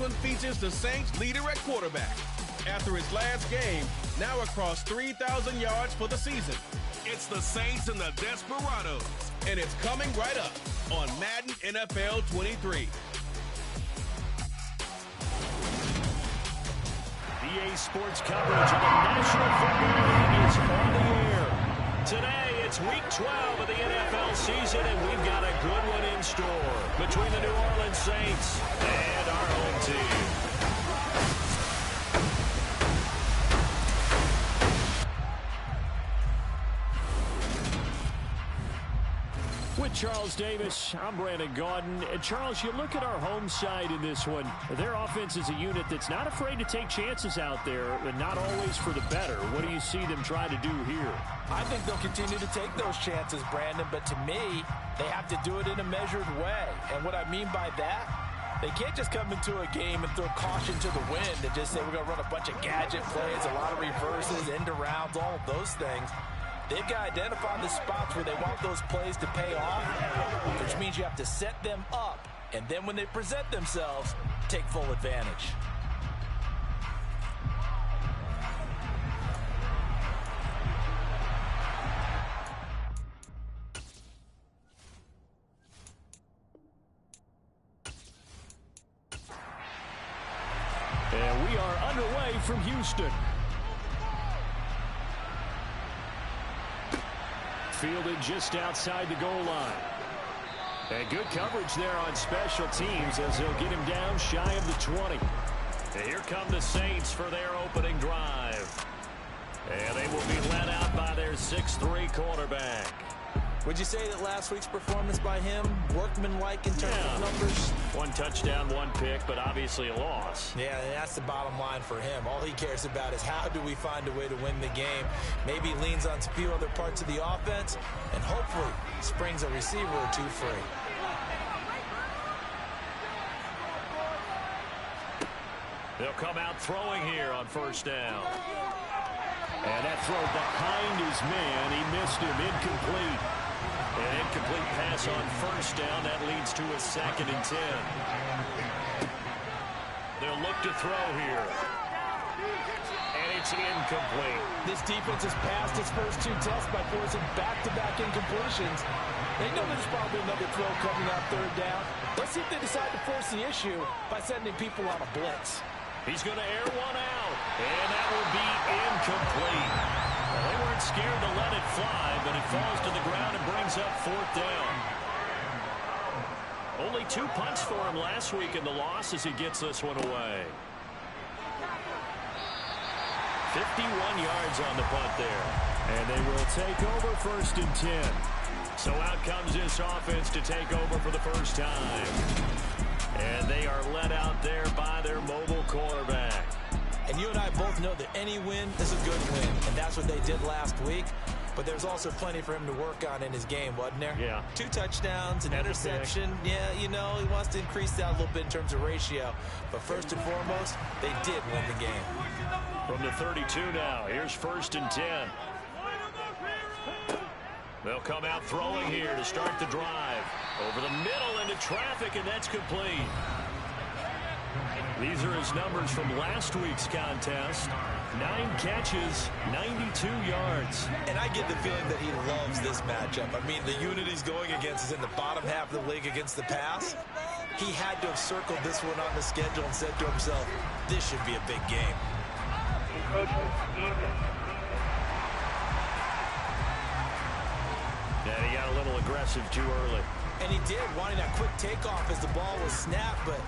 one features the Saints leader at quarterback. After his last game, now across 3,000 yards for the season. It's the Saints and the Desperados, and it's coming right up on Madden NFL 23. EA Sports coverage of the National Football League is on the air. Today, it's Week 12 of the NFL season, and we've got a good one in store between the New Orleans Saints and our home team. With Charles Davis, I'm Brandon Gaudin. And Charles, you look at our home side in this one. Their offense is a unit that's not afraid to take chances out there, and not always for the better. What do you see them try to do here? I think they'll continue to take those chances, Brandon, but to me, they have to do it in a measured way. And what I mean by that, they can't just come into a game and throw caution to the wind and just say we're going to run a bunch of gadget plays, a lot of reverses, end arounds, all of those things. They've got to identify the spots where they want those plays to pay off, which means you have to set them up, and then when they present themselves, take full advantage. And we are underway from Houston. Fielded just outside the goal line. And good coverage there on special teams as they'll get him down shy of the 20. And here come the Saints for their opening drive. And they will be led out by their 6'3" quarterback. Would you say that last week's performance by him, workmanlike in terms of numbers? One touchdown, one pick, but obviously a loss. Yeah, and that's the bottom line for him. All he cares about is how do we find a way to win the game. Maybe leans on a few other parts of the offense, and hopefully springs a receiver or two free. They'll come out throwing here on first down. And that throw behind his man. He missed him. Incomplete. An incomplete pass on first down. That leads to a 2nd and 10. They'll look to throw here. And it's incomplete. This defense has passed its first two tests by forcing back-to-back incompletions. They know there's probably another throw coming out third down. Let's see if they decide to force the issue by sending people on a blitz. He's going to air one out. And that will be incomplete. Well, they weren't scared to let it fly, but it falls to the ground and brings up 4th down. Only 2 punts for him last week in the loss as he gets this one away. 51 yards on the punt there. And they will take over 1st and 10. So out comes this offense to take over for the first time. And they are led out there by their mobile quarterback. And you and I both know that any win is a good win, and that's what they did last week. But there's also plenty for him to work on in his game, wasn't there? Yeah. 2 touchdowns, an interception. Yeah, you know, he wants to increase that a little bit in terms of ratio. But first and foremost, they did win the game. From the 32 now, here's 1st and 10. They'll come out throwing here to start the drive. Over the middle into traffic, and that's complete. These are his numbers from last week's contest. 9 catches, 92 yards. And I get the feeling that he loves this matchup. I mean, the unit he's going against is in the bottom half of the league against the pass. He had to have circled this one on the schedule and said to himself, this should be a big game. Yeah, he got a little aggressive too early. And he did, wanting that quick takeoff as the ball was snapped, but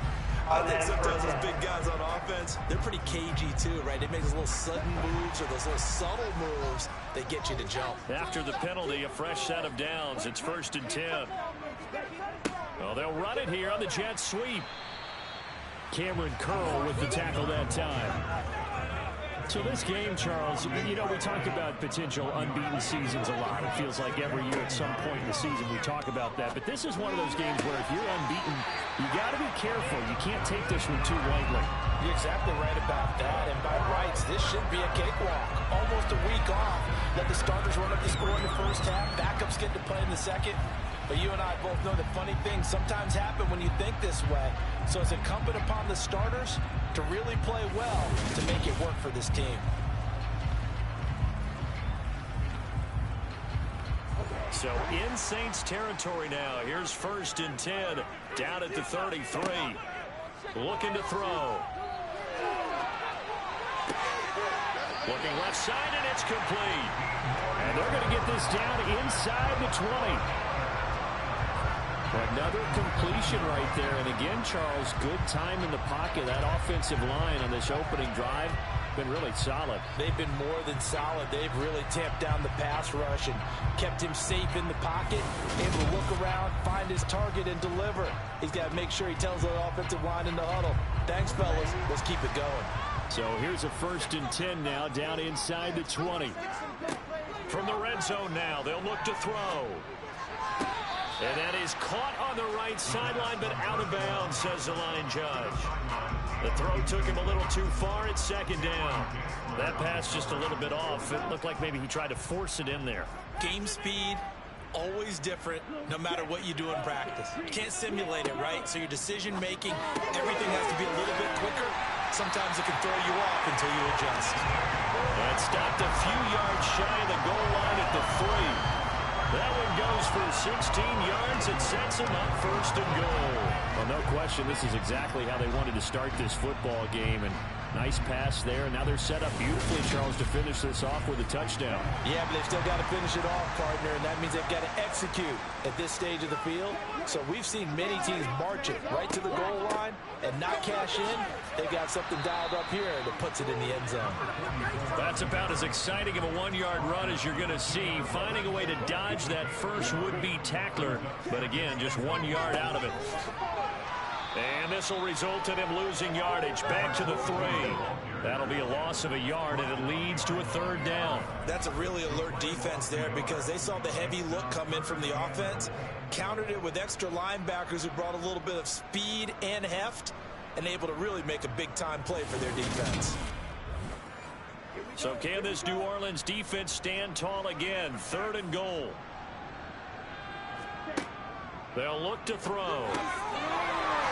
I think sometimes those big guys on offense, they're pretty cagey too, right? They make those little sudden moves or those little subtle moves that get you to jump. After the penalty, a fresh set of downs. It's 1st and 10. Well, they'll run it here on the jet sweep. Cameron Curl with the tackle that time. So this game, Charles, you know, we talk about potential unbeaten seasons a lot. It feels like every year at some point in the season we talk about that. But this is one of those games where if you're unbeaten, you got to be careful. You can't take this one too lightly. You're exactly right about that. And by rights, this should be a cakewalk. Almost a week off. Let the starters run up the score in the first half. Backups get to play in the second. But you and I both know that funny things sometimes happen when you think this way. So it's incumbent upon the starters to really play well to make it work for this team. So in Saints territory now. Here's 1st and 10 down at the 33. Looking to throw. Looking left side, and it's complete. And they're going to get this down inside the 20. Another completion right there. And again, Charles, good time in the pocket. That offensive line on this opening drive been really solid. They've been more than solid. They've really tamped down the pass rush and kept him safe in the pocket, able to look around, find his target, and deliver. He's got to make sure he tells the offensive line in the huddle, thanks, fellas. Let's keep it going. So here's a 1st and 10 now down inside the 20. From the red zone now, they'll look to throw. And that is caught on the right sideline, but out of bounds, says the line judge. The throw took him a little too far. It's 2nd down. That pass just a little bit off. It looked like maybe he tried to force it in there. Game speed, always different, no matter what you do in practice. You can't simulate it, right? So your decision-making, everything has to be a little bit quicker. Sometimes it can throw you off until you adjust. That stopped a few yards shy of the goal line at the 3. That one goes for 16 yards and sets him up 1st and goal. Well, no question, this is exactly how they wanted to start this football game. And nice pass there. Now they're set up beautifully, Charles, to finish this off with a touchdown. Yeah, but they've still got to finish it off, partner, and that means they've got to execute at this stage of the field. So we've seen many teams march it right to the goal line and not cash in. They got something dialed up here that puts it in the end zone. That's about as exciting of a 1-yard run as you're going to see. Finding a way to dodge that first would-be tackler. But again, just 1 yard out of it. And this will result in him losing yardage. Back to the 3. That'll be a loss of a yard, and it leads to a 3rd down. That's a really alert defense there because they saw the heavy look come in from the offense, countered it with extra linebackers who brought a little bit of speed and heft, and able to really make a big-time play for their defense. So can this New Orleans defense stand tall again? 3rd and goal. They'll look to throw.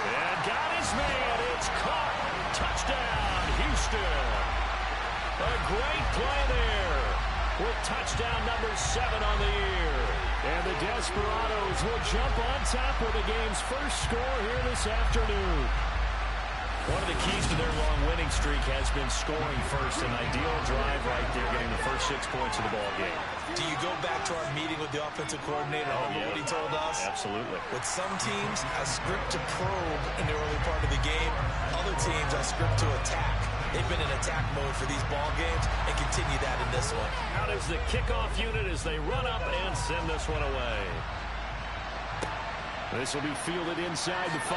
And got his man. It's caught. Touchdown, Houston. A great play there with touchdown number 7 on the year. And the Desperados will jump on top with the game's first score here this afternoon. One of the keys to their long winning streak has been scoring first. An ideal drive right there, getting the first 6 points of the ball game. Do you go back to our meeting with the offensive coordinator? Remember what he told us? Absolutely. With some teams, I script to probe in the early part of the game. Other teams, I script to attack. They've been in attack mode for these ball games and continue that in this one. Out is the kickoff unit as they run up and send this one away. This will be fielded inside the 5.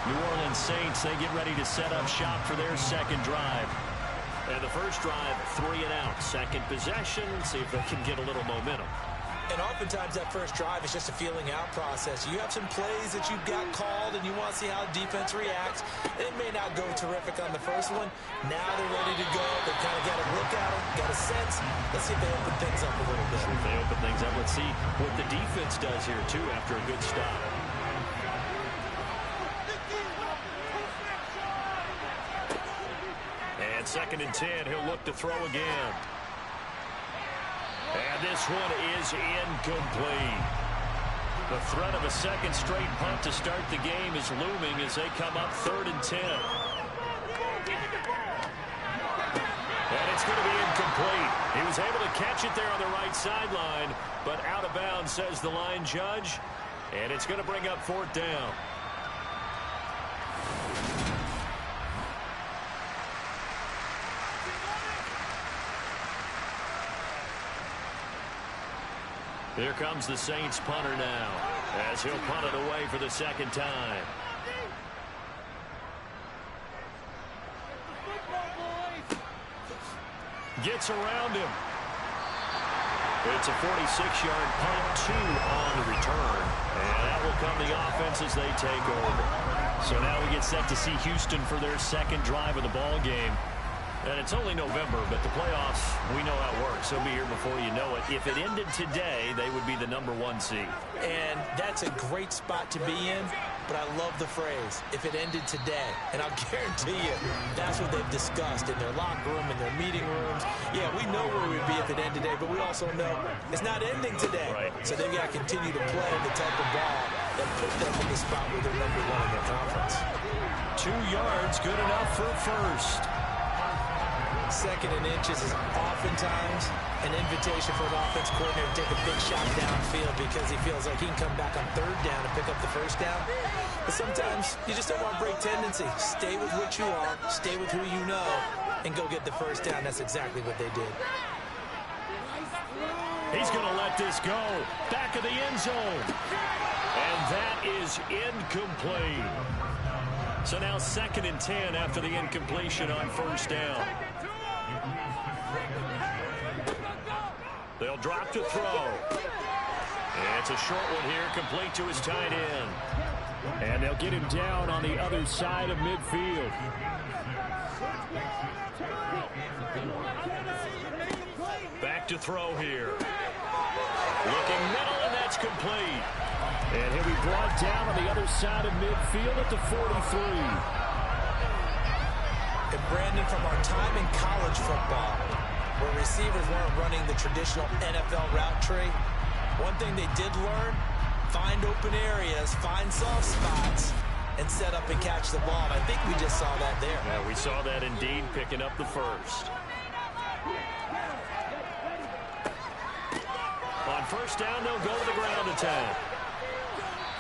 New Orleans Saints, they get ready to set up shop for their 2nd drive. And the first drive, 3 and out. 2nd possession, see if they can get a little momentum. And oftentimes that first drive is just a feeling out process. You have some plays that you've got called and you want to see how the defense reacts. It may not go terrific on the first one. Now they're ready to go. They've kind of got a look at them, got a sense. Let's see if they open things up a little bit. If they open things up, let's see what the defense does here, too, after a good stop. And 2nd and 10, he'll look to throw again. And this one is incomplete. The threat of a 2nd straight punt to start the game is looming as they come up 3rd and 10. And it's going to be incomplete. He was able to catch it there on the right sideline, but out of bounds, says the line judge. And it's going to bring up 4th down. Here comes the Saints punter now as he'll punt it away for the 2nd time. Gets around him. It's a 46-yard punt, 2 on the return. And that will come the offense as they take over. So now we get set to see Houston for their 2nd drive of the ball game. And it's only November, but the playoffs, we know how it works. They'll be here before you know it. If it ended today, they would be the #1 seed. And that's a great spot to be in, but I love the phrase, if it ended today. And I'll guarantee you, that's what they've discussed in their locker room, in their meeting rooms. Yeah, we know where we'd be if it ended today, but we also know it's not ending today. Right. So they've got to continue to play the type of ball that put them in the spot where they're #1 in their conference. 2 yards, good enough for first. 2nd and inches is oftentimes an invitation for an offense coordinator to take a big shot downfield because he feels like he can come back on 3rd down and pick up the 1st down. But sometimes you just don't want to break tendency. Stay with what you are, stay with who you know, and go get the 1st down. That's exactly what they did. He's going to let this go. Back of the end zone. And that is incomplete. So now 2nd and 10 after the incompletion on 1st down. They'll drop to throw. And it's a short one here, complete to his tight end. And they'll get him down on the other side of midfield. Back to throw here. Looking middle, and that's complete. And he'll be brought down on the other side of midfield at the 43. And Brandon, from our time in college football, where receivers weren't running the traditional NFL route tree, one thing they did learn, find open areas, find soft spots, and set up and catch the ball. And I think we just saw that there. Yeah, we saw that indeed, picking up the 1st. On 1st down, they'll go to the ground attack.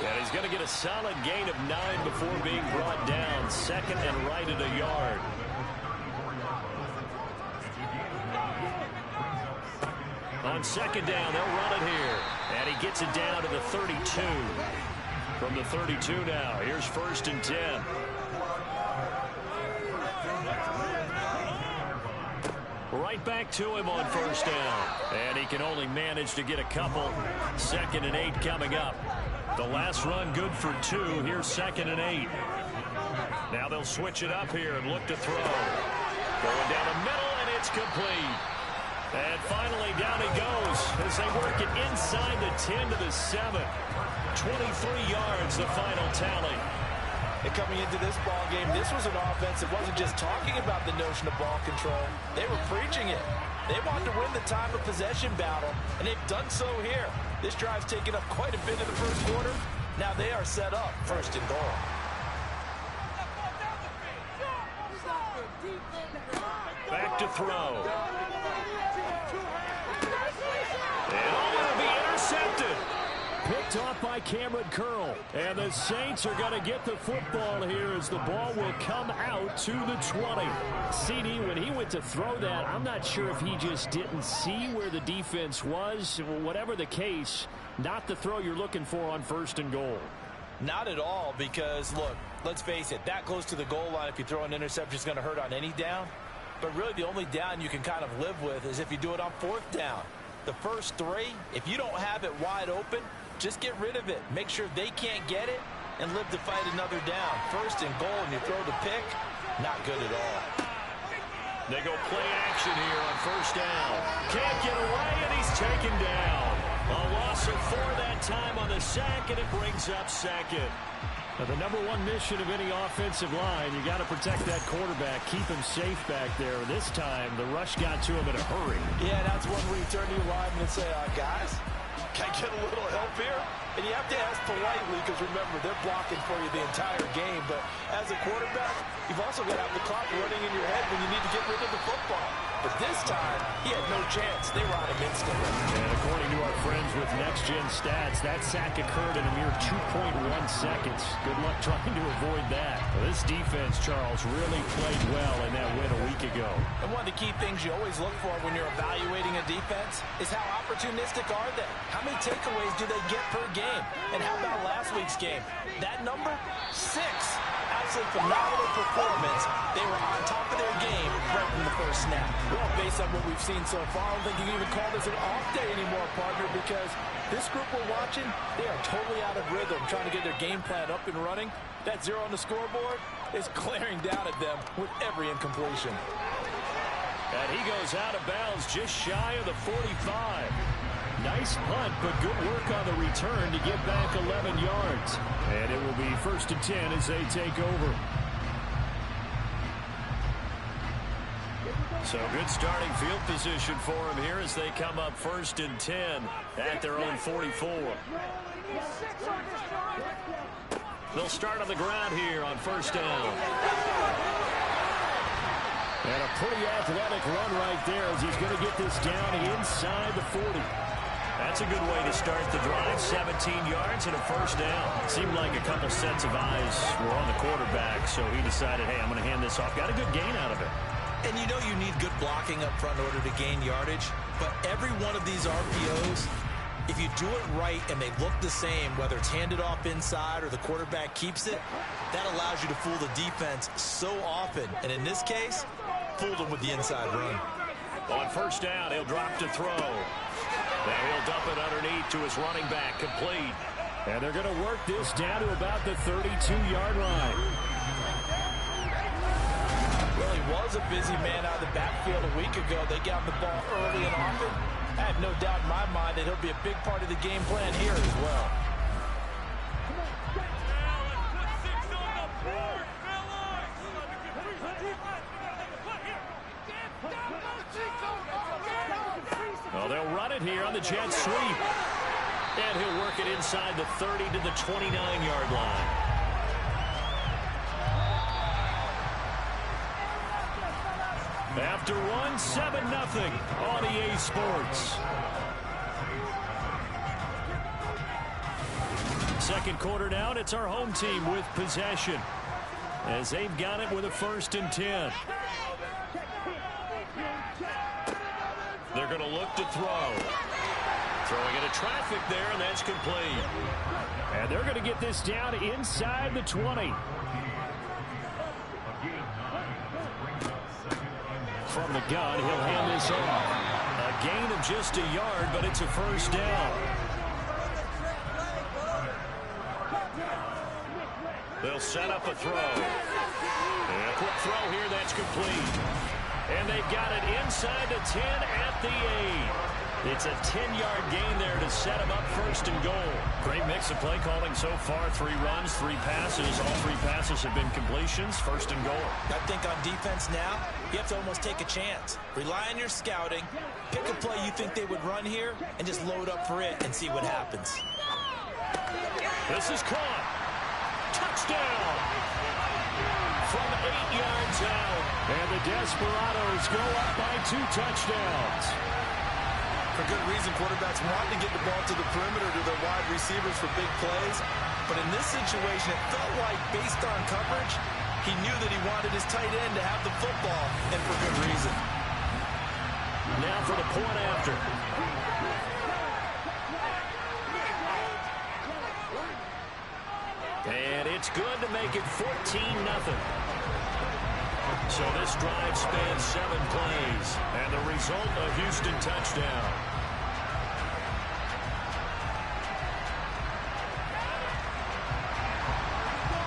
And he's going to get a solid gain of 9 before being brought down. 2nd and right at a yard. On 2nd down, they'll run it here. And he gets it down to the 32. From the 32 now, here's 1st and 10. Right back to him on 1st down. And he can only manage to get a couple. 2nd and 8 coming up. The last run good for 2. Here's 2nd and 8. Now they'll switch it up here and look to throw. Going down the middle, and it's complete. And finally down he goes as they work it inside the 10 to the 7. 23 yards, the final tally. And coming into this ball game, this was an offense that wasn't just talking about the notion of ball control. They were preaching it. They wanted to win the time of possession battle, and they've done so here. This drive's taken up quite a bit in the 1st quarter. Now they are set up 1st and goal. Back to throw. And it'll be intercepted. Picked off by Cameron Curl. And the Saints are going to get the football here as the ball will come out to the 20. CD, when he went to throw that, I'm not sure if he just didn't see where the defense was. Whatever the case, not the throw you're looking for on 1st and goal. Not at all, because, look, let's face it, that close to the goal line, if you throw an interception, is going to hurt on any down. But really the only down you can kind of live with is if you do it on 4th down. The first 3, if you don't have it wide open, just get rid of it. Make sure they can't get it and live to fight another down. 1st and goal, and you throw the pick, not good at all. They go play action here on 1st down. Can't get away, and he's taken down. A loss of 4 that time on the sack, and it brings up 2nd. Now, the #1 mission of any offensive line, you got to protect that quarterback, keep him safe back there. This time, the rush got to him in a hurry. Yeah, that's one where you turn to your lineman and say, guys, can I get a little help here? And you have to ask politely because, remember, they're blocking for you the entire game. But as a quarterback, you've also got to have the clock running in your head when you need to get rid of the football. But this time, he had no chance. They were on him instantly. And according to our friends with Next Gen Stats, that sack occurred in a mere 2.1 seconds. Good luck trying to avoid that. Well, this defense, Charles, really played well in that win a week ago. And one of the key things you always look for when you're evaluating a defense is how opportunistic are they? How many takeaways do they get per game? And how about last week's game? That number? 6. Absolutely phenomenal performance. They were on top of their game right from the first snap. Well, based on what we've seen so far, I don't think you can even call this an off day anymore, partner, because this group we're watching, they are totally out of rhythm, trying to get their game plan up and running. That 0 on the scoreboard is glaring down at them with every incompletion. And he goes out of bounds just shy of the 45. Nice punt, but good work on the return to get back 11 yards. And it will be 1st and 10 as they take over. So good starting field position for him here as they come up 1st and 10 at their own 44. They'll start on the ground here on 1st down. And a pretty athletic run right there as he's going to get this down inside the 40. That's a good way to start the drive. 17 yards and a 1st down. Seemed like a couple sets of eyes were on the quarterback, so he decided, hey, I'm going to hand this off. Got a good gain out of it. And you know you need good blocking up front in order to gain yardage. But every one of these RPOs, if you do it right and they look the same, whether it's handed off inside or the quarterback keeps it, that allows you to fool the defense so often. And in this case, fooled them with the inside run. On 1st down, he'll drop to throw. Now he'll dump it underneath to his running back, complete. And they're going to work this down to about the 32-yard line. Well, he was a busy man out of the backfield a week ago. They got him the ball early and often. I have no doubt in my mind that he'll be a big part of the game plan here as well. Well, they'll run it here on the jet sweep. And he'll work it inside the 30 to the 29-yard line. After one, 7-0 on EA Sports. Second quarter down, it's our home team with possession as they've got it with a 1st and 10. They're going to look to throw. Throwing into traffic there, and that's complete. And they're going to get this down inside the 20. From the gun, he'll hand this off. A gain of just a yard, but it's a 1st down. They'll set up a throw. And a quick throw here, that's complete. And they've got it inside the 10 at the 8. It's a 10-yard gain there to set them up 1st and goal. Great mix of play calling so far. 3 runs, 3 passes. All 3 passes have been completions. 1st and goal. I think on defense now, you have to almost take a chance. Rely on your scouting. Pick a play you think they would run here and just load up for it and see what happens. This is caught. Touchdown. From 8 yards out. And the Desperados go up by 2 touchdowns. For good reason, quarterbacks want to get the ball to the perimeter to their wide receivers for big plays. But in this situation, it felt like, based on coverage, he knew that he wanted his tight end to have the football, and for good reason. Now for the point after. And it's good to make it 14-0. So this drive spans 7 plays, and the result a Houston touchdown.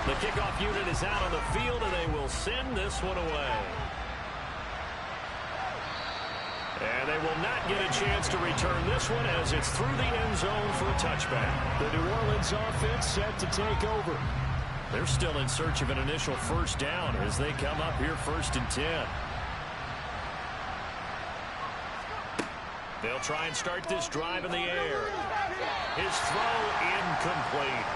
The kickoff unit is out on the field, and they will send this one away. And they will not get a chance to return this one as it's through the end zone for a touchback. The New Orleans offense set to take over. They're still in search of an initial 1st down as they come up here 1st and 10. They'll try and start this drive in the air. His throw incomplete.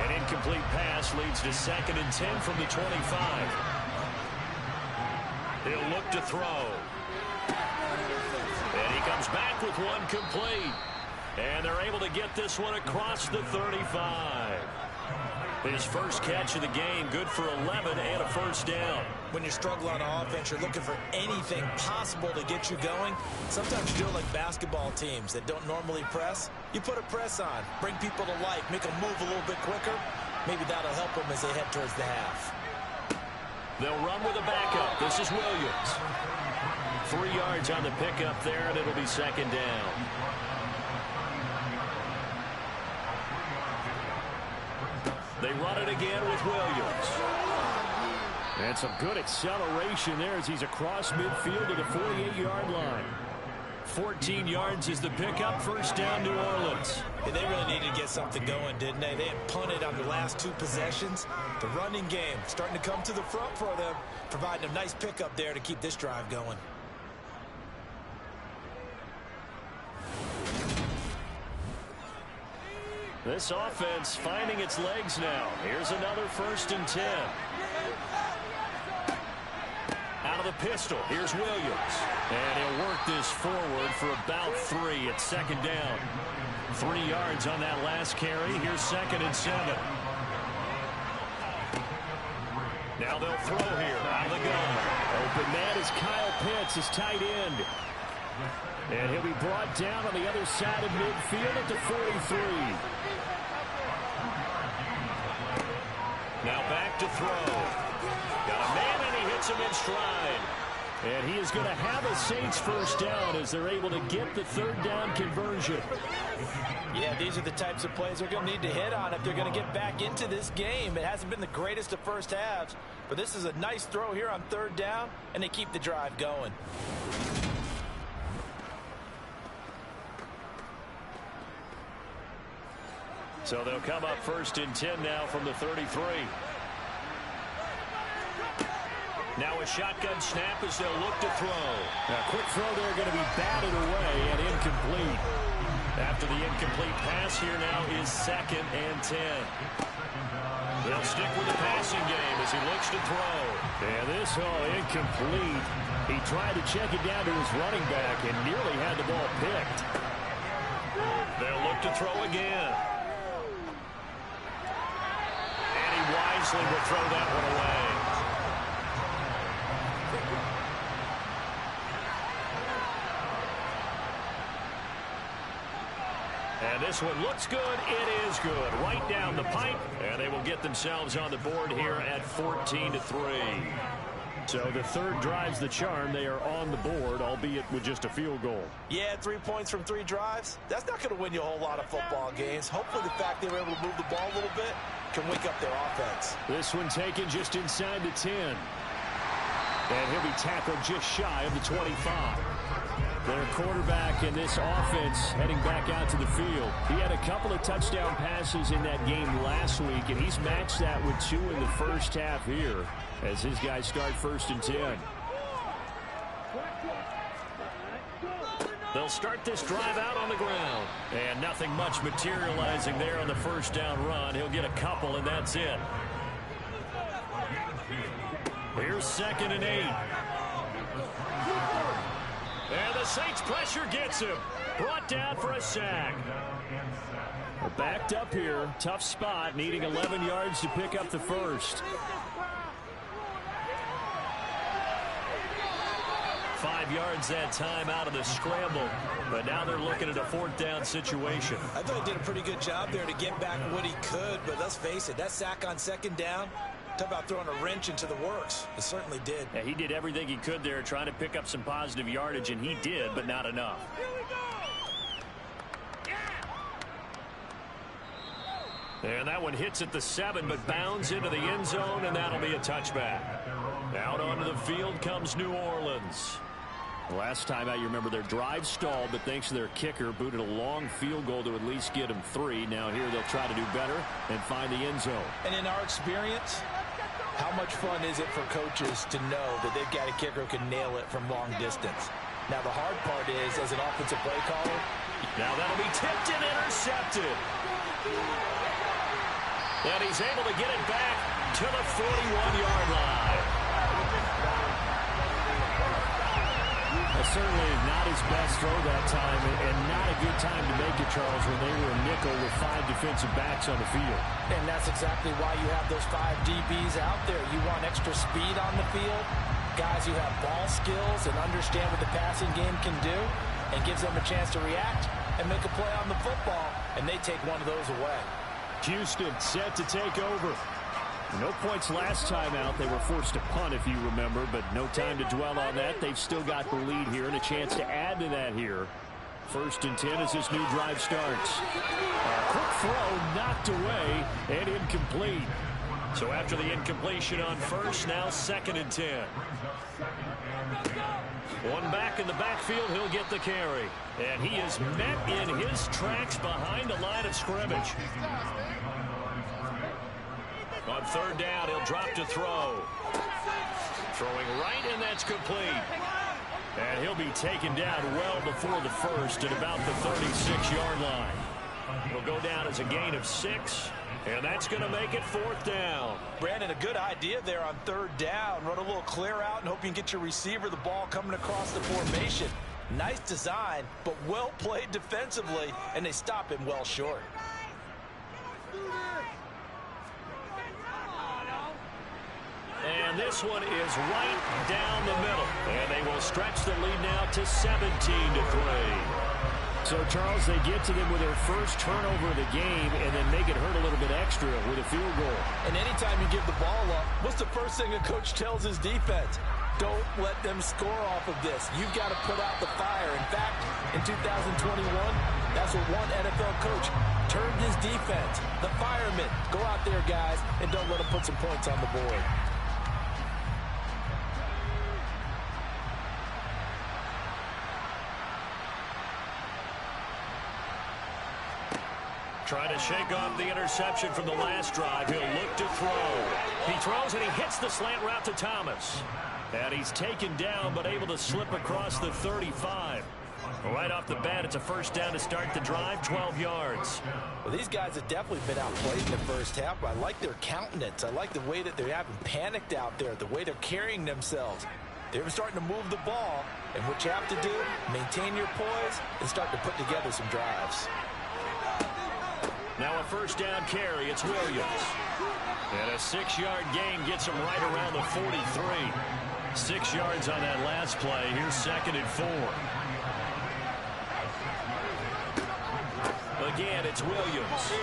An incomplete pass leads to 2nd and 10 from the 25. He'll look to throw. And he comes back with one complete. And they're able to get this one across the 35. His first catch of the game, good for 11 and a 1st down. When you struggle on offense, you're looking for anything possible to get you going. Sometimes you do it like basketball teams that don't normally press. You put a press on, bring people to life, make them move a little bit quicker. Maybe that'll help them as they head towards the half. They'll run with a backup. This is Williams. 3 yards on the pickup there, and it'll be 2nd down. They run it again with Williams. And some good acceleration there as he's across midfield to the 48-yard line. 14 yards is the pickup. First down, New Orleans. And they really needed to get something going, didn't they? They had punted on the last 2 possessions. The running game starting to come to the front for them, providing a nice pickup there to keep this drive going. This offense finding its legs now. Here's another 1st and 10. Out of the pistol, here's Williams. And he'll work this forward for about 3 at 2nd down. 3 yards on that last carry. Here's 2nd and 7. Now they'll throw here out of the gun. Open man is Kyle Pitts, his tight end. And he'll be brought down on the other side of midfield at the 43. Now back to throw. Got a man and he hits him in stride. And he is going to have a Saints first down as they're able to get the 3rd down conversion. Yeah, these are the types of plays they're going to need to hit on if they're going to get back into this game. It hasn't been the greatest of first halves, but this is a nice throw here on 3rd down, and they keep the drive going. So they'll come up 1st and 10 now from the 33. Now a shotgun snap as they'll look to throw. A quick throw there going to be batted away and incomplete. After the incomplete pass, here now is 2nd and 10. They'll stick with the passing game as he looks to throw. And this incomplete. He tried to check it down to his running back and nearly had the ball picked. They'll look to throw again. And he wisely will throw that one away. And this one looks good. It is good. Right down the pipe. And they will get themselves on the board here at 14-3. So the 3rd drives the charm. They are on the board, albeit with just a field goal. Yeah, 3 points from 3 drives. That's not going to win you a whole lot of football games. Hopefully the fact they were able to move the ball a little bit can wake up their offense. This one taken just inside the 10. And he'll be tackled just shy of the 25. Their quarterback in this offense heading back out to the field. He had a couple of touchdown passes in that game last week, and he's matched that with 2 in the first half here as his guys start 1st and 10. They'll start this drive out on the ground. And nothing much materializing there on the 1st down run. He'll get a couple, and that's it. Here's 2nd and 8. And the Saints pressure gets him. Brought down for a sack. We're backed up here. Tough spot, needing 11 yards to pick up the 1st. 5 yards that time out of the scramble. But now they're looking at a 4th down situation. I thought he did a pretty good job there to get back what he could. But let's face it, that sack on 2nd down, talk about throwing a wrench into the works. It certainly did. Yeah, he did everything he could there trying to pick up some positive yardage, and he did, but not enough. And that one hits at the 7, but bounds into the end zone, and that'll be a touchback. Out onto the field comes New Orleans. Last time out, you remember their drive stalled, but thanks to their kicker, booted a long field goal to at least get them 3. Now here they'll try to do better and find the end zone. And in our experience, how much fun is it for coaches to know that they've got a kicker who can nail it from long distance? Now the hard part is, as an offensive play caller, now that'll be tipped and intercepted. And he's able to get it back to the 41-yard line. Certainly not his best throw that time, and not a good time to make it, Charles, when they were a nickel with 5 defensive backs on the field. And that's exactly why you have those 5 DBs out there. You want extra speed on the field, guys who have ball skills and understand what the passing game can do, and gives them a chance to react and make a play on the football, and they take one of those away. Houston set to take over. No points last time out. They were forced to punt, if you remember, but no time to dwell on that. They've still got the lead here and a chance to add to that here. 1st and 10 as this new drive starts. A quick throw knocked away and incomplete. So after the incompletion on first, now 2nd and 10. One back in the backfield, he'll get the carry. And he is met in his tracks behind the line of scrimmage. On 3rd down, he'll drop to throw. Throwing right, and that's complete. And he'll be taken down well before the first at about the 36-yard line. It'll go down as a gain of 6, and that's going to make it 4th down. Brandon, a good idea there on 3rd down. Run a little clear out and hope you can get your receiver the ball coming across the formation. Nice design, but well played defensively, and they stop him well short. And this one is right down the middle. And they will stretch the lead now to 17-3. So, Charles, they get to them with their first turnover of the game and then make it hurt a little bit extra with a field goal. And anytime you give the ball up, what's the first thing a coach tells his defense? Don't let them score off of this. You've got to put out the fire. In fact, in 2021, that's what one NFL coach turned his defense. The firemen. Go out there, guys, and don't let them put some points on the board. Trying to shake off the interception from the last drive. He'll look to throw. He throws and he hits the slant route to Thomas. And he's taken down but able to slip across the 35. Right off the bat, it's a 1st down to start the drive, 12 yards. Well, these guys have definitely been outplayed in the first half. I like their countenance. I like the way that they haven't panicked out there, the way they're carrying themselves. They're starting to move the ball, and what you have to do, maintain your poise and start to put together some drives. Now a 1st down carry. It's Williams. And a 6-yard gain gets him right around the 43. 6 yards on that last play. Here's 2nd and 4. Again, it's Williams.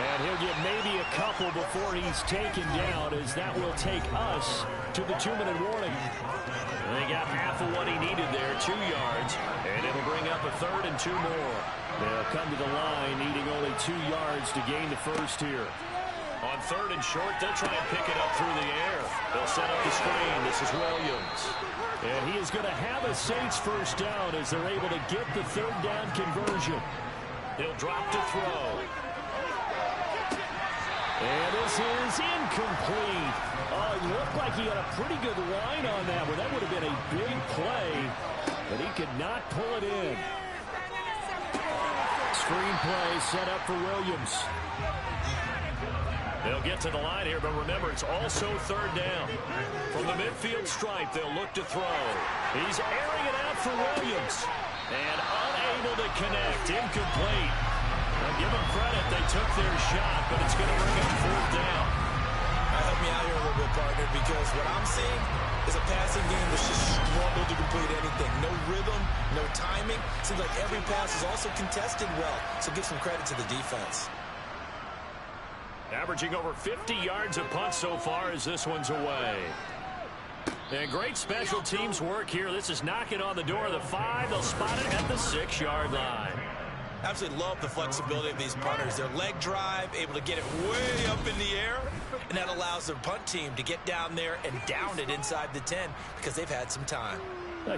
And he'll get maybe a couple before he's taken down, as that will take us to the 2-minute warning. And they got half of what he needed there, 2 yards. And it'll bring up a 3rd and 2 more. They'll come to the line needing only 2 yards to gain the first here. On 3rd and short, they'll try and pick it up through the air. They'll set up the screen. This is Williams. And he is going to have a Saints 1st down as they're able to get the 3rd down conversion. He'll drop to throw. And this is incomplete. Oh, it looked like he had a pretty good line on that one. That would have been a big play, but he could not pull it in. Screenplay set up for Williams. They'll get to the line here, but remember, it's also 3rd down. From the midfield stripe, they'll look to throw. He's airing it out for Williams. And unable to connect. Incomplete. Now, give them credit. They took their shot, but it's going to bring up 4th down. Help me out here a little bit, partner, because what I'm seeing is a passing game that's just struggled to complete anything. No rhythm, no timing. Seems like every pass is also contested well, so give some credit to the defense. Averaging over 50 yards a punt so far as this one's away. And great special teams work here. This is knocking on the door of the 5. They'll spot it at the 6-yard line. Absolutely love the flexibility of these punters. Their leg drive, able to get it way up in the air, and that allows their punt team to get down there and down it inside the 10 because they've had some time.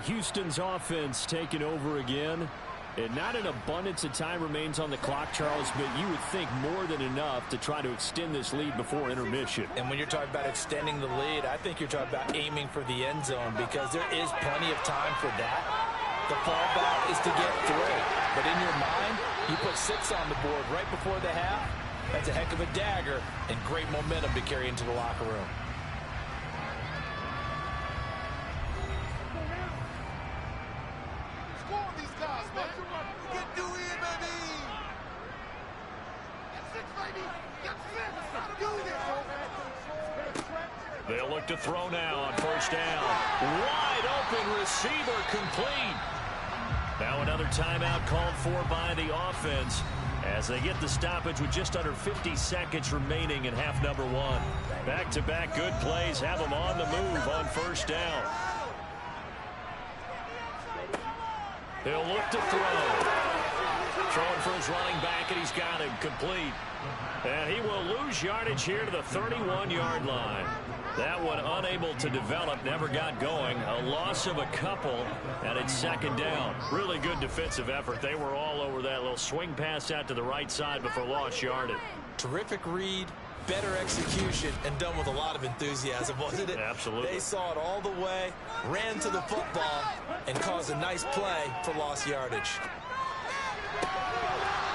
Houston's offense taking over again. And not an abundance of time remains on the clock, Charles, but you would think more than enough to try to extend this lead before intermission. And when you're talking about extending the lead, I think you're talking about aiming for the end zone because there is plenty of time for that. The fallback is to get 3. But in your mind, you put 6 on the board right before the half. That's a heck of a dagger and great momentum to carry into the locker room. They'll look to throw now on 1st down. Wide open receiver complete. Now another timeout called for by the offense as they get the stoppage with just under 50 seconds remaining in half number 1. Back-to-back good plays have them on the move on 1st down. They'll look to throw. Throwing for his running back, and he's got him complete. And he will lose yardage here to the 31-yard line. That one unable to develop, never got going. A loss of a couple, and it's second down. Really good defensive effort. They were all over that little swing pass out to the right side before lost yardage. Terrific read, better execution, and done with a lot of enthusiasm, wasn't it? Absolutely. They saw it all the way, ran to the football, and caused a nice play for lost yardage.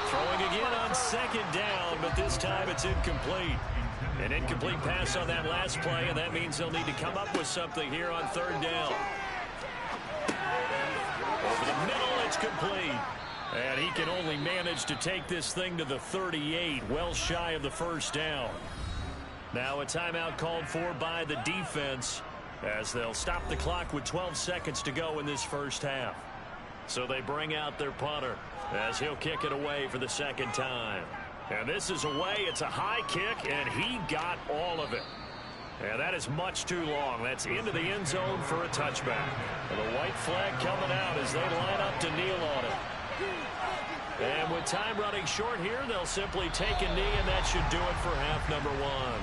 Throwing again on second down, but this time it's incomplete. An incomplete pass on that last play, and that means they'll need to come up with something here on third down. Over the middle, it's complete. And he can only manage to take this thing to the 38, well shy of the first down. Now a timeout called for by the defense as they'll stop the clock with 12 seconds to go in this first half. So they bring out their punter as he'll kick it away for the second time. And this is away. It's a high kick, and he got all of it. And that is much too long. That's into the end zone for a touchback. And the white flag coming out as they line up to kneel on it. And with time running short here, they'll simply take a knee, and that should do it for half number one.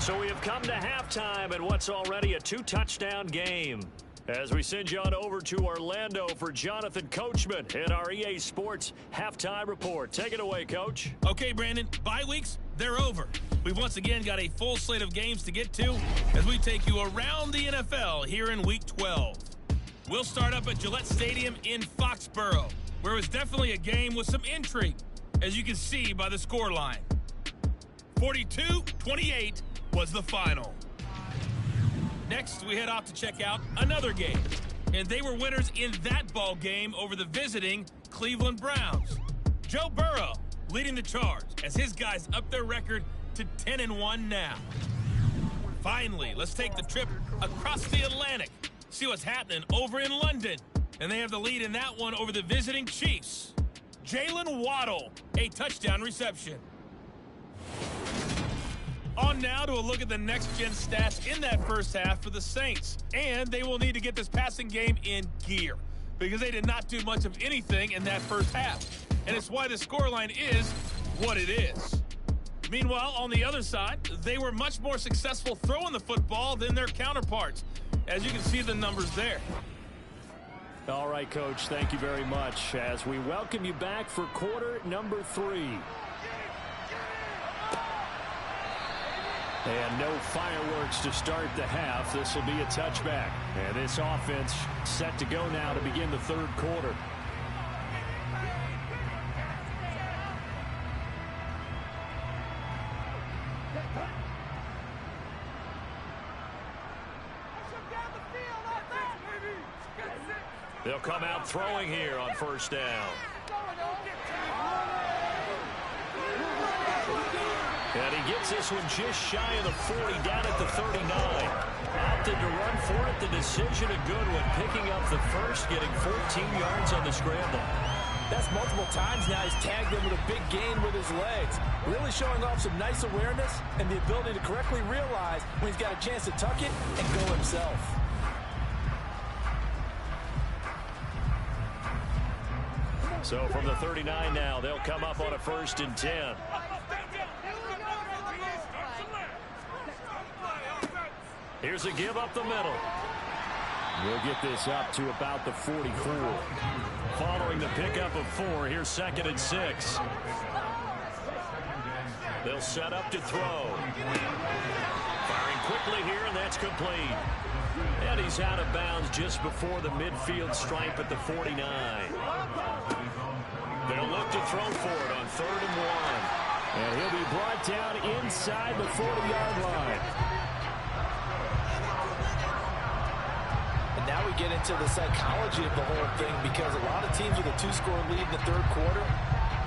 So we have come to halftime in what's already a two-touchdown game. As we send you on over to Orlando for Jonathan Coachman in our EA Sports Halftime Report. Take it away, Coach. Okay, Brandon, bye weeks, they're over. We've once again got a full slate of games to get to as we take you around the NFL here in Week 12. We'll start up at Gillette Stadium in Foxborough, where it was definitely a game with some intrigue, as you can see by the scoreline. 42-28 was the final. Next, we head off to check out another game, and they were winners in that ball game over the visiting Cleveland Browns. Joe Burrow leading the charge as his guys up their record to 10-1 now. Finally, let's take the trip across the Atlantic, see what's happening over in London, and they have the lead in that one over the visiting Chiefs. Jalen Waddle, a touchdown reception. On now to a look at the next-gen stats in that first half for the Saints. And they will need to get this passing game in gear because they did not do much of anything in that first half. And it's why the scoreline is what it is. Meanwhile, on the other side, they were much more successful throwing the football than their counterparts, as you can see the numbers there. All right, Coach, thank you very much as we welcome you back for quarter number 3. And no fireworks to start the half. This will be a touchback. And this offense set to go now to begin the third quarter. They'll come out throwing here on first down. And he gets this one just shy of the 40, down at the 39. Opted to run for it. The decision a good one, picking up the first, getting 14 yards on the scramble. That's multiple times now. He's tagged them with a big gain with his legs. Really showing off some nice awareness and the ability to correctly realize when he's got a chance to tuck it and go himself. So from the 39 now, they'll come up on a 1st and 10. Here's a give up the middle. We'll get this up to about the 44. Following the pickup of 4, here's 2nd and 6. They'll set up to throw. Firing quickly here, and that's complete. And he's out of bounds just before the midfield stripe at the 49. They'll look to throw for it on 3rd and 1. And he'll be brought down inside the 40-yard line. And now we get into the psychology of the whole thing, because a lot of teams with a 2-score lead in the third quarter,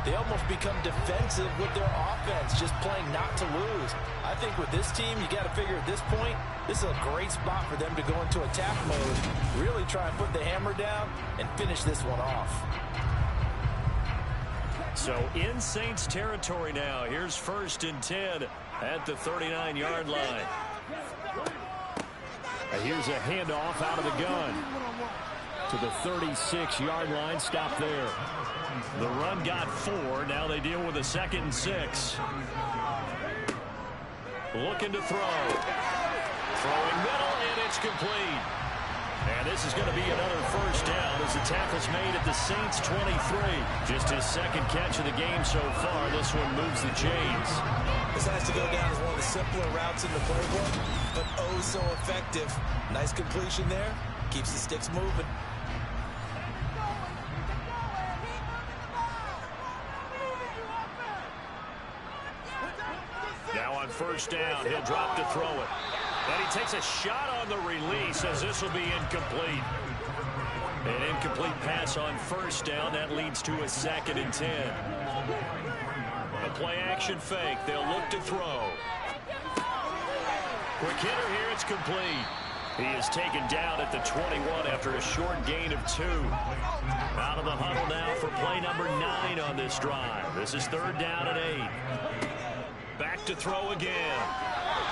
they almost become defensive with their offense, just playing not to lose. I think with this team, you got to figure at this point, this is a great spot for them to go into attack mode, really try and put the hammer down and finish this one off. So in Saints territory now, here's 1st and 10 at the 39-yard line. Here's a handoff out of the gun. to the 36-yard line. Stop there. The run got 4. Now they deal with a 2nd and 6. Looking to throw. Throwing middle, and it's complete. And this is going to be another first down as the tackle's made at the Saints 23. Just his 2nd catch of the game so far. This one moves the chains. This has to go down as one of the simpler routes in the playbook, but oh so effective. Nice completion there. Keeps the sticks moving. Now on first down, he'll drop to throw it. And he takes a shot on the release as this will be incomplete. An incomplete pass on first down. That leads to a 2nd and 10. A play-action fake. They'll look to throw. Quick hitter here. It's complete. He is taken down at the 21 after a short gain of 2. Out of the huddle now for play number 9 on this drive. This is 3rd down and 8. Back to throw again.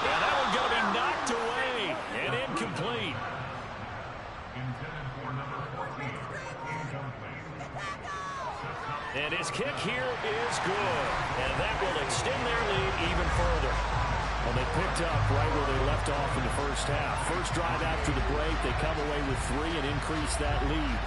And that one's going to be knocked away and incomplete. And his kick here is good. And that will extend their lead even further. Well, they picked up right where they left off in the first half. First drive after the break, they come away with 3 and increase that lead.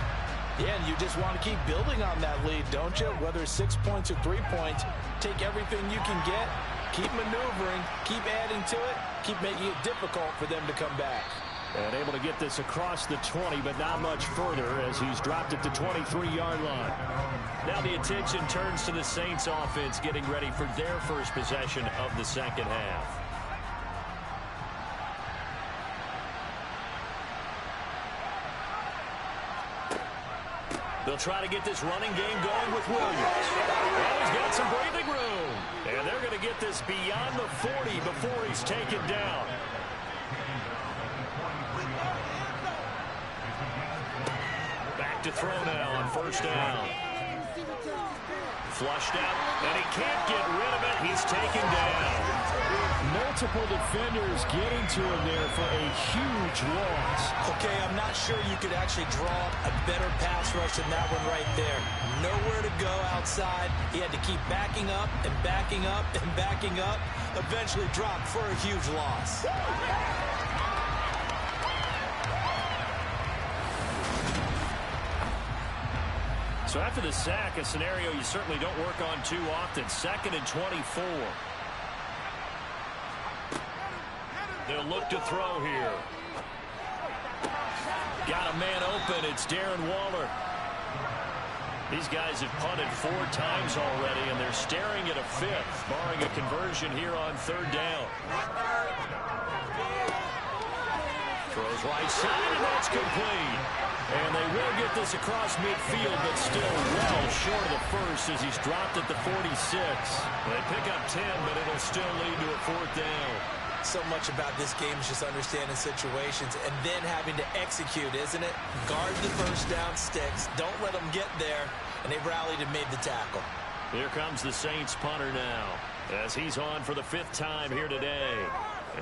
Yeah, and you just want to keep building on that lead, don't you? Whether it's 6 points or 3 points, take everything you can get, keep maneuvering, keep adding to it, keep making it difficult for them to come back. And able to get this across the 20, but not much further as he's dropped at the 23-yard line. Now the attention turns to the Saints offense getting ready for their first possession of the second half. They'll try to get this running game going with Williams. And he's got some breathing room. And they're going to get this beyond the 40 before he's taken down. Back to throw now on first down. Flushed out, and he can't get rid of it. He's taken down. Multiple defenders getting to him there for a huge loss. Okay, I'm not sure you could actually draw a better pass rush than that one right there. Nowhere to go outside. He had to keep backing up and backing up and backing up. Eventually dropped for a huge loss. So after the sack, a scenario you certainly don't work on too often. 2nd and 24. They'll look to throw here. Got a man open. It's Darren Waller. These guys have punted 4 times already, and they're staring at a 5th, barring a conversion here on 3rd down. Throws right side, and that's complete. And they will get this across midfield, but still well short of the first as he's dropped at the 46. They pick up 10, but it'll still lead to a 4th down. So much about this game is just understanding situations and then having to execute, isn't it? Guard the first down sticks. Don't let them get there. And they rallied and made the tackle. Here comes the Saints punter now as he's on for the 5th time here today.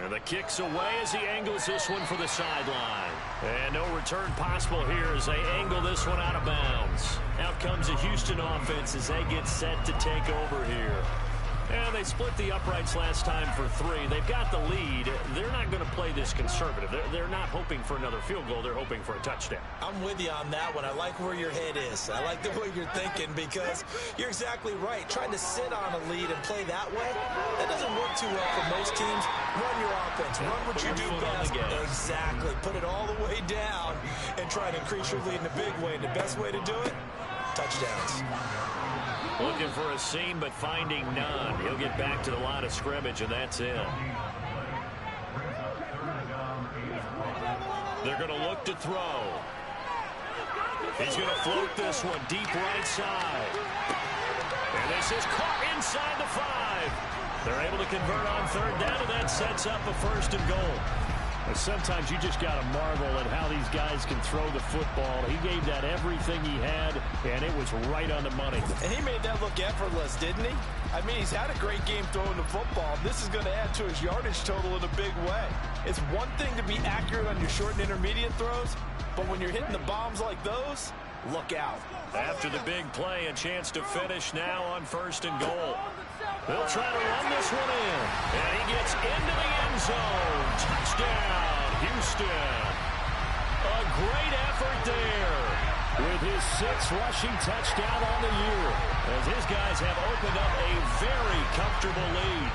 And the kick's away as he angles this one for the sideline. And no return possible here as they angle this one out of bounds. Out comes the Houston offense as they get set to take over here. And they split the uprights last time for 3. They've got the lead. They're not going to play this conservative. They're not hoping for another field goal. They're hoping for a touchdown. I'm with you on that one. I like where your head is. I like the way you're thinking because you're exactly right. Trying to sit on a lead and play that way, that doesn't work too well for most teams. Run your offense. Run what you do best. Exactly. Put it all the way down and try to increase your lead in a big way. And the best way to do it, touchdowns. Looking for a seam, but finding none. He'll get back to the line of scrimmage, and that's it. They're going to look to throw. He's going to float this one deep right side. And this is caught inside the 5. They're able to convert on 3rd down, and that sets up a 1st and goal. Sometimes you just got to marvel at how these guys can throw the football. He gave that everything he had, and it was right on the money. And he made that look effortless, didn't he? I mean, he's had a great game throwing the football. This is going to add to his yardage total in a big way. It's one thing to be accurate on your short and intermediate throws, but when you're hitting the bombs like those, look out. After the big play, a chance to finish now on 1st and goal. They'll try to run this one in. And he gets into the end zone. Touchdown, Houston. A great effort there with his 6th rushing touchdown on the year, as his guys have opened up a very comfortable lead.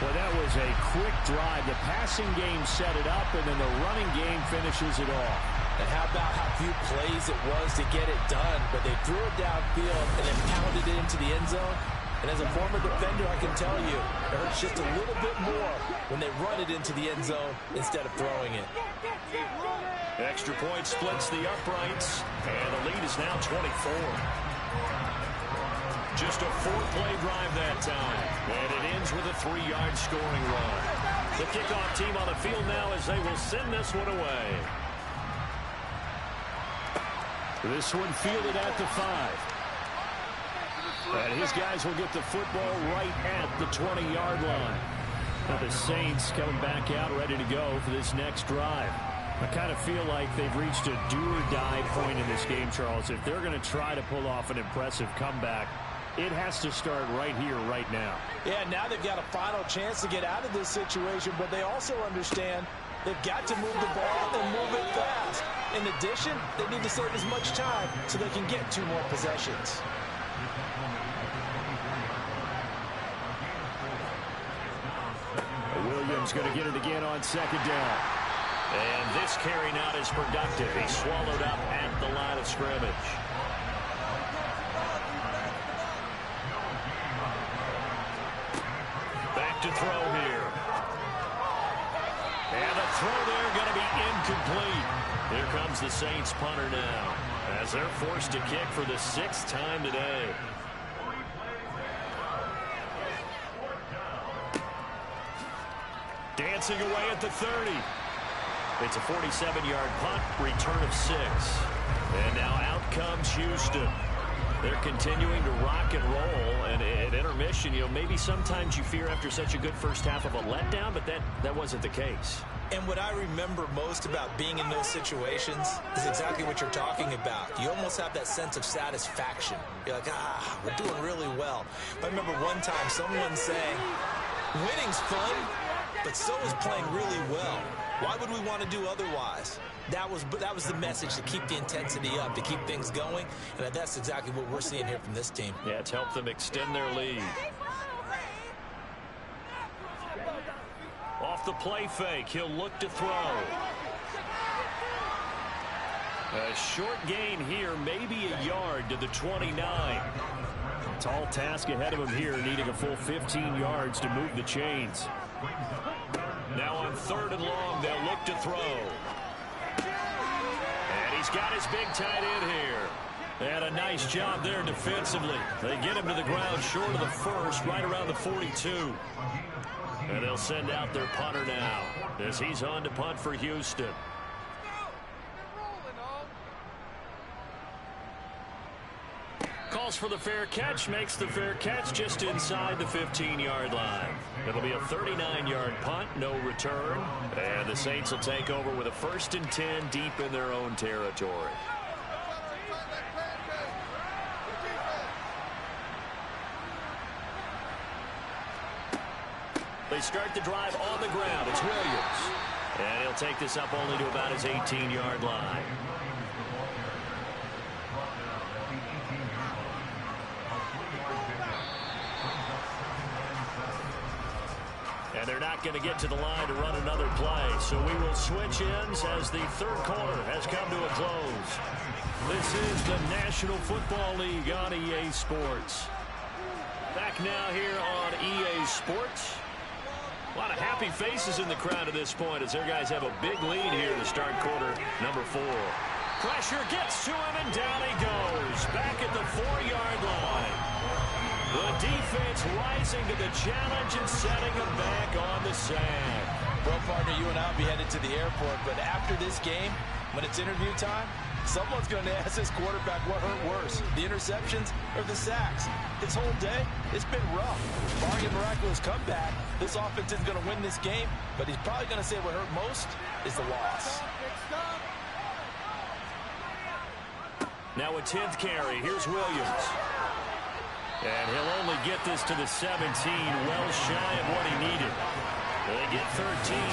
Well, that was a quick drive. The passing game set it up, and then the running game finishes it off. And how about how few plays it was to get it done, but they threw it downfield and then pounded it into the end zone. And as a former defender, I can tell you, it hurts just a little bit more when they run it into the end zone instead of throwing it. Extra point splits the uprights, and the lead is now 24. Just a 4-play drive that time, and it ends with a 3-yard scoring run. The kickoff team on the field now as they will send this one away. This one fielded at the 5. And his guys will get the football right at the 20-yard line. Now the Saints coming back out ready to go for this next drive. I kind of feel like they've reached a do-or-die point in this game, Charles. If they're going to try to pull off an impressive comeback, it has to start right here, right now. Yeah, now they've got a final chance to get out of this situation, but they also understand they've got to move the ball and move it fast. In addition, they need to save as much time so they can get 2 more possessions. Williams going to get it again on 2nd down. And this carry not as productive. He's swallowed up at the line of scrimmage. Back to throw here. And the throw there going to be incomplete. Here comes the Saints punter now, as they're forced to kick for the 6th time today. Dancing away at the 30. It's a 47-yard punt, return of 6. And now out comes Houston. They're continuing to rock and roll, and at intermission, you know, maybe sometimes you fear after such a good first half of a letdown, but that wasn't the case. And what I remember most about being in those situations is exactly what you're talking about. You almost have that sense of satisfaction. You're like, we're doing really well. I remember one time someone saying, winning's fun, but so is playing really well. Why would we want to do otherwise? That was the message, to keep the intensity up, to keep things going, and that's exactly what we're seeing here from this team. Yeah, it's helped them extend their lead. Off the play fake, he'll look to throw. A short gain here, maybe a yard to the 29. Tall task ahead of him here, needing a full 15 yards to move the chains. Now on 3rd and long, they'll look to throw. And he's got his big tight end here. And a nice job there defensively. They get him to the ground short of the 1st, right around the 42. And they'll send out their punter now, as he's on to punt for Houston. Calls for the fair catch, makes the fair catch just inside the 15-yard line. It'll be a 39-yard punt, no return. And the Saints will take over with a 1st and 10 deep in their own territory. They start the drive on the ground. It's Williams. And he'll take this up only to about his 18-yard line. And they're not going to get to the line to run another play. So we will switch ends as the 3rd quarter has come to a close. This is the National Football League on EA Sports. Back now here on EA Sports. A lot of happy faces in the crowd at this point as their guys have a big lead here to start quarter number 4. Pressure gets to him, and down he goes. Back at the 4-yard line. The defense rising to the challenge and setting him back on the sand. Well, partner, you and I will be headed to the airport, but after this game, when it's interview time, someone's going to ask this quarterback what hurt worse, the interceptions or the sacks. His whole day, it's been rough. Barring a miraculous comeback, this offense isn't going to win this game, but he's probably going to say what hurt most is the loss. Now a 10th carry. Here's Williams. And he'll only get this to the 17, well shy of what he needed. They get 13,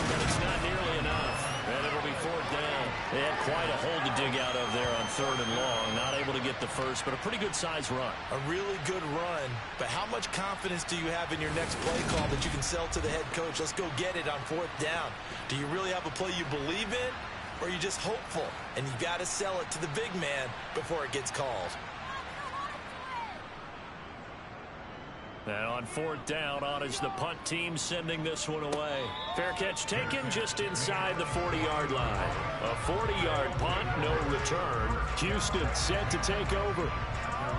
but it's not nearly enough. And it'll be 4th down. They had quite a hole to dig out of there on 3rd and long. Not able to get the first, but a pretty good-sized run. A really good run, but how much confidence do you have in your next play call that you can sell to the head coach? Let's go get it on 4th down. Do you really have a play you believe in, or are you just hopeful? And you got to sell it to the big man before it gets called. And on 4th down, on is the punt team sending this one away. Fair catch taken just inside the 40-yard line. A 40-yard punt, no return. Houston set to take over.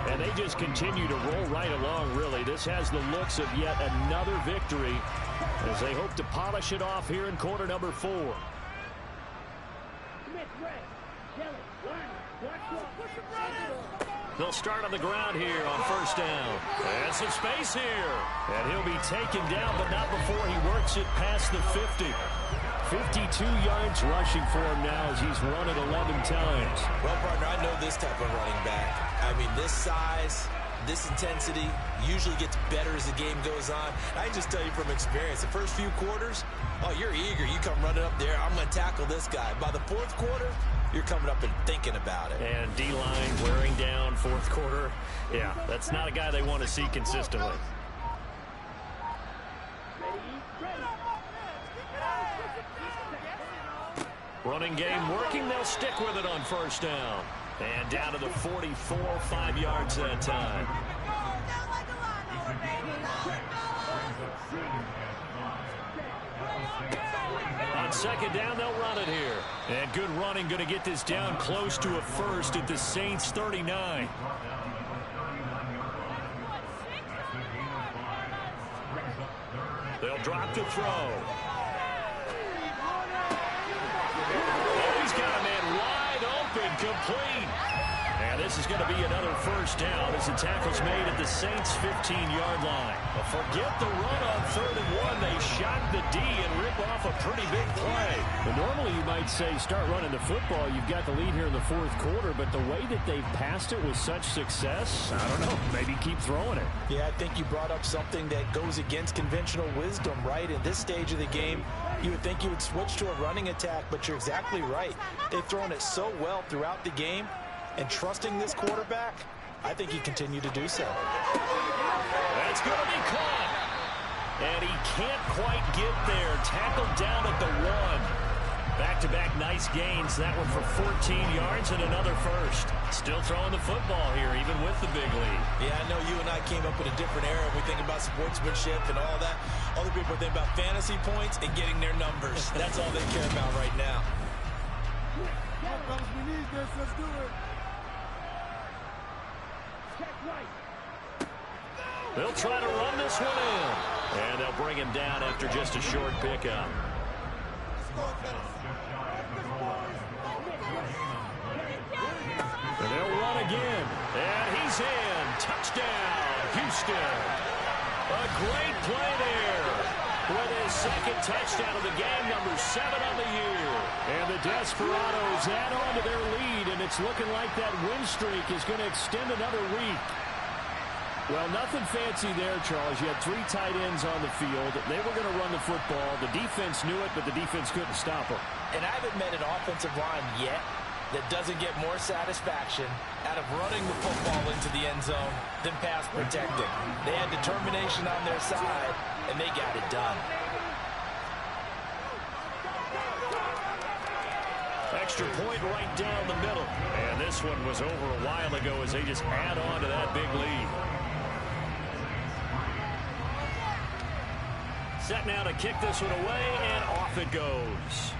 And they just continue to roll right along, really. This has the looks of yet another victory as they hope to polish it off here in quarter number 4. They'll start on the ground here on 1st down. And some space here. And he'll be taken down, but not before he works it past the 50. 52 yards rushing for him now as he's run it 11 times. Well, partner, I know this type of running back. I mean, this size, this intensity usually gets better as the game goes on. I can just tell you from experience, the first few quarters, oh, you're eager. You come running up there. I'm going to tackle this guy. By the 4th quarter, you're coming up and thinking about it. And D-line wearing down 4th quarter. Yeah, that's not a guy they want to see consistently. Running game working. They'll stick with it on 1st down. And down to the 44, 5 yards that time. On 2nd down, they'll run it here. And good running, going to get this down close to a first at the Saints 39. They'll drop to throw. Oh, he's got a man wide open, complete. And this is going to be another 1st down as the tackle's made at the Saints' 15-yard line. But forget the run on 3rd and 1. They shot the D and rip off a pretty big play. Well, normally you might say start running the football. You've got the lead here in the 4th quarter, but the way that they've passed it with such success, I don't know, maybe keep throwing it. Yeah, I think you brought up something that goes against conventional wisdom, right? In this stage of the game, you would think you would switch to a running attack, but you're exactly right. They've thrown it so well throughout the game. And trusting this quarterback, I think he continued to do so. That's going to be caught. And he can't quite get there. Tackled down at the 1. Back-to-back nice gains. That one for 14 yards and another first. Still throwing the football here, even with the big lead. Yeah, I know you and I came up in a different era. We think about sportsmanship and all that. Other people think about fantasy points and getting their numbers. That's all they care about right now. We need this. Let's do it. They'll try to run this one in. And they'll bring him down after just a short pickup. And they'll run again. And he's in. Touchdown, Houston. A great play there. With his 2nd touchdown of the game, number 7 on the year. And the Desperados add on to their lead, and it's looking like that win streak is going to extend another week. Well, nothing fancy there, Charles. You had 3 tight ends on the field. They were going to run the football. The defense knew it, but the defense couldn't stop them. And I haven't met an offensive line yet that doesn't get more satisfaction out of running the football into the end zone than pass protecting. They had determination on their side, and they got it done. Extra point right down the middle. And this one was over a while ago as they just add on to that big lead. Set now to kick this one away, and off it goes.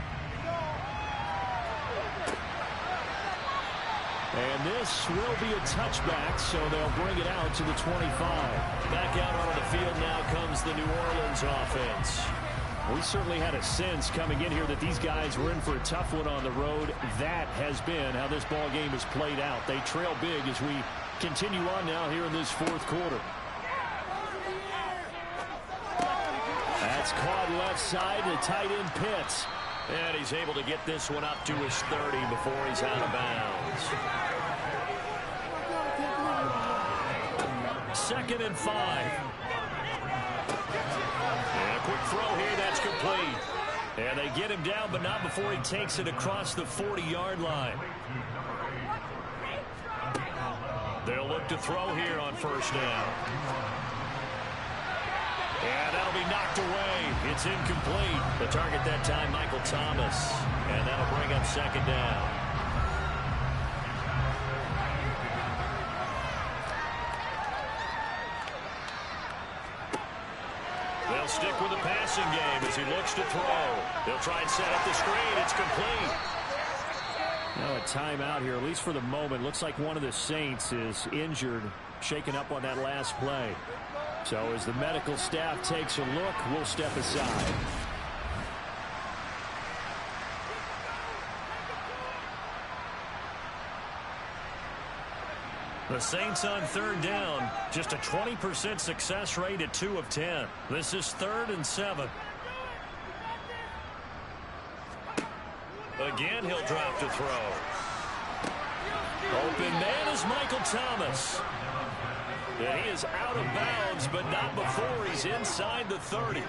And this will be a touchback, so they'll bring it out to the 25. Back out onto the field now comes the New Orleans offense. We certainly had a sense coming in here that these guys were in for a tough one on the road. That has been how this ball game has played out. They trail big as we continue on now here in this fourth quarter. That's caught left side to tight end Pitts. And he's able to get this one up to his 30 before he's out of bounds. 2nd and 5. And a quick throw here, that's complete. And they get him down, but not before he takes it across the 40-yard line. They'll look to throw here on 1st down. And that'll be knocked away. It's incomplete. The target that time, Michael Thomas. And that'll bring up 2nd down. They'll stick with the passing game as he looks to throw. They'll try and set up the screen. It's complete. Now a timeout here, at least for the moment. Looks like one of the Saints is injured, shaken up on that last play. So as the medical staff takes a look, we'll step aside. The Saints on 3rd down, just a 20% success rate at 2 of 10. This is 3rd and 7. Again, he'll drop to throw. Open man is Michael Thomas. And he is out of bounds, but not before he's inside the 30.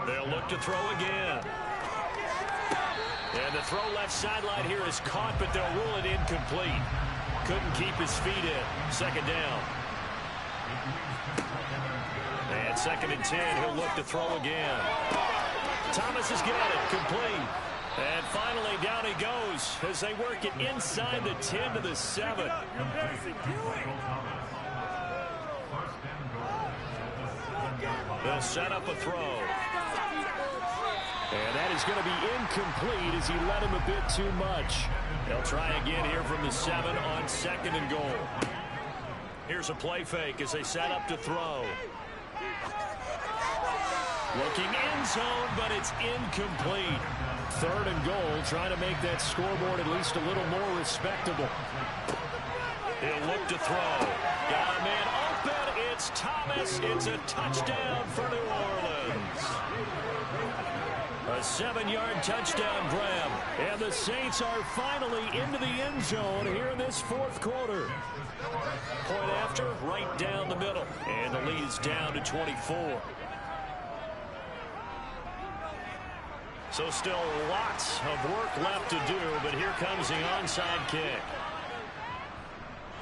They'll look to throw again. And the throw left sideline here is caught, but they'll rule it incomplete. Couldn't keep his feet in. 2nd down. And 2nd and 10, he'll look to throw again. Thomas has got it, complete. And finally, down he goes as they work it inside the 10 to the 7. They'll set up a throw. And that is going to be incomplete as he let him a bit too much. They'll try again here from the 7 on 2nd and goal. Here's a play fake as they set up to throw. Looking end zone, but it's incomplete. 3rd and goal, trying to make that scoreboard at least a little more respectable. He'll look to throw. Got a man open. It's Thomas. It's a touchdown for New Orleans. A 7-yard touchdown grab. And the Saints are finally into the end zone here in this 4th quarter. Point after, right down the middle. And the lead is down to 24. So still lots of work left to do, but here comes the onside kick.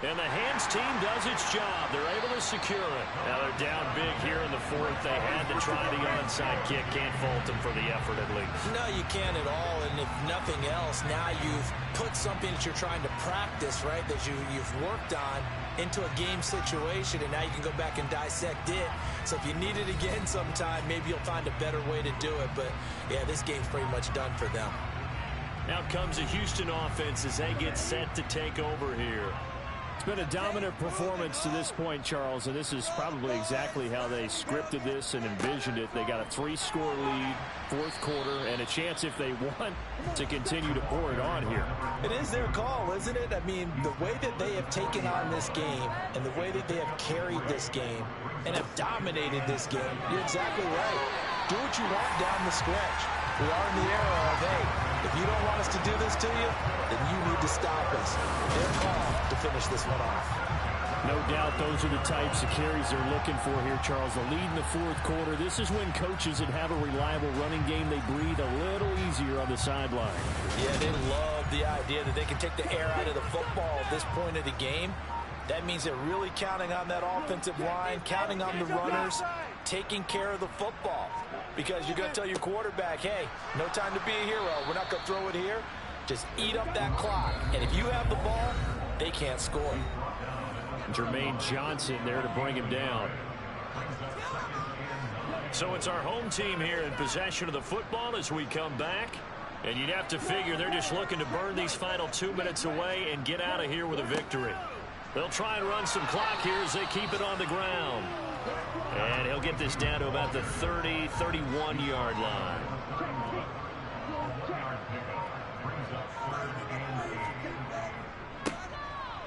And the hands team does its job. They're able to secure it. Now they're down big here in the 4th. They had to try the onside kick. Can't fault them for the effort at least. No, you can't at all. And if nothing else, now you've put something that you're trying to practice, right, that you've worked on into a game situation, and now you can go back and dissect it. So if you need it again sometime, maybe you'll find a better way to do it. But, yeah, this game's pretty much done for them. Now comes a Houston offense as they get set to take over here. It's been a dominant performance to this point, Charles, and this is probably exactly how they scripted this and envisioned it. They got a 3-score lead, 4th quarter, and a chance, if they want, to continue to pour it on here. It is their call, isn't it? I mean, the way that they have taken on this game and the way that they have carried this game and have dominated this game, you're exactly right. Do what you want down the stretch. We are in the era of, hey, if you don't want us to do this to you, then you need to stop us. Their call to finish this one off. No doubt those are the types of carries they're looking for here, Charles. The lead in the 4th quarter. This is when coaches that have a reliable running game, they breathe a little easier on the sideline. Yeah, they love the idea that they can take the air out of the football at this point of the game. That means they're really counting on that offensive line, counting on the runners, taking care of the football. Because you're going to tell your quarterback, hey, no time to be a hero. We're not going to throw it here. Just eat up that clock. And if you have the ball, they can't score. Jermaine Johnson there to bring him down. So it's our home team here in possession of the football as we come back. And you'd have to figure they're just looking to burn these final 2 minutes away and get out of here with a victory. They'll try and run some clock here as they keep it on the ground. And he'll they'll get this down to about the 30, 31-yard line.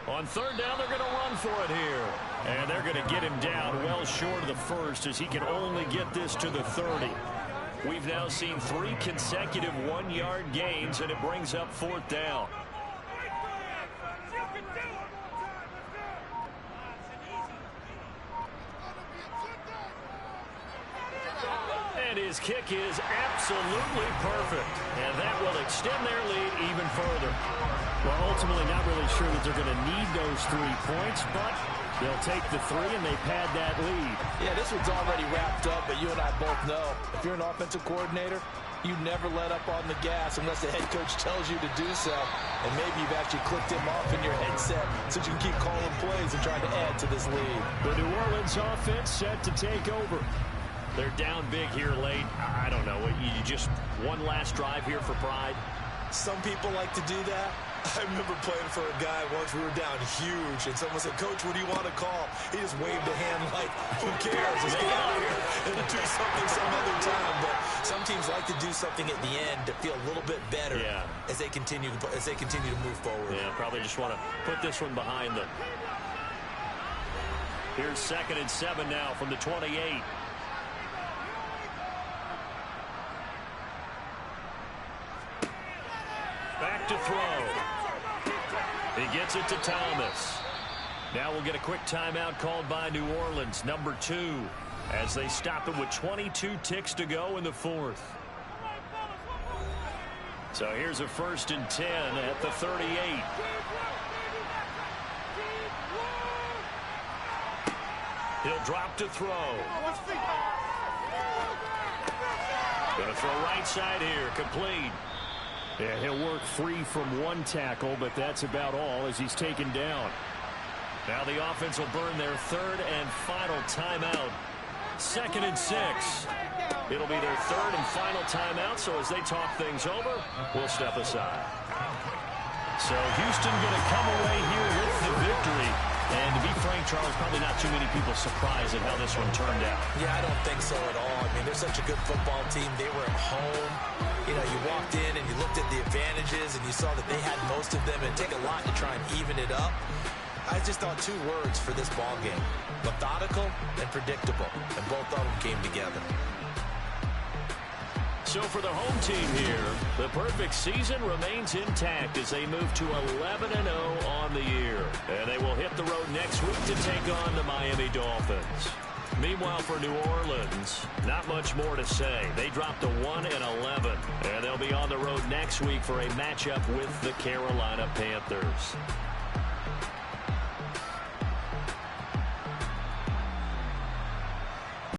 On third down, they're going to run for it here. And they're going to get him down well short of the first as he can only get this to the 30. We've now seen 3 consecutive 1-yard gains, and it brings up fourth down. And his kick is absolutely perfect. And that will extend their lead even further. Well, ultimately not really sure that they're going to need those 3 points, but they'll take the 3 and they pad that lead. Yeah, this one's already wrapped up, but you and I both know if you're an offensive coordinator, you never let up on the gas unless the head coach tells you to do so. And maybe you've actually clicked him off in your headset so you can keep calling plays and trying to add to this lead. The New Orleans offense set to take over. They're down big here late. I don't know. You just one last drive here for pride? Some people like to do that. I remember playing for a guy once. We were down huge, and someone said, "Coach, what do you want to call?" He just waved a hand like, "Who cares? Let's get out of here and do something some other time." But some teams like to do something at the end to feel a little bit better as they continue to move forward. Yeah, probably just want to put this one behind them. Here's 2nd and 7 now from the 28. Back to throw. He gets it to Thomas. Now we'll get a quick timeout called by New Orleans, number 2, as they stop it with 22 ticks to go in the 4th. So here's a 1st and 10 at the 38. He'll drop to throw. Going to throw right side here, complete. Yeah, he'll work free from 1 tackle, but that's about all as he's taken down. Now the offense will burn their 3rd and final timeout. 2nd and 6. It'll be their 3rd and final timeout, so as they talk things over, we'll step aside. So Houston going to come away here with the victory. And to be frank, Charles, probably not too many people surprised at how this one turned out. Yeah, I don't think so at all. I mean, they're such a good football team. They were at home. You know, you walked in and you looked at the advantages and you saw that they had most of them. And it'd take a lot to try and even it up. I just thought 2 words for this ball game: methodical and predictable. And both of them came together. So for the home team here, the perfect season remains intact as they move to 11-0 on the year. And they will hit the road next week to take on the Miami Dolphins. Meanwhile, for New Orleans, not much more to say. They dropped to 1-11, and they'll be on the road next week for a matchup with the Carolina Panthers.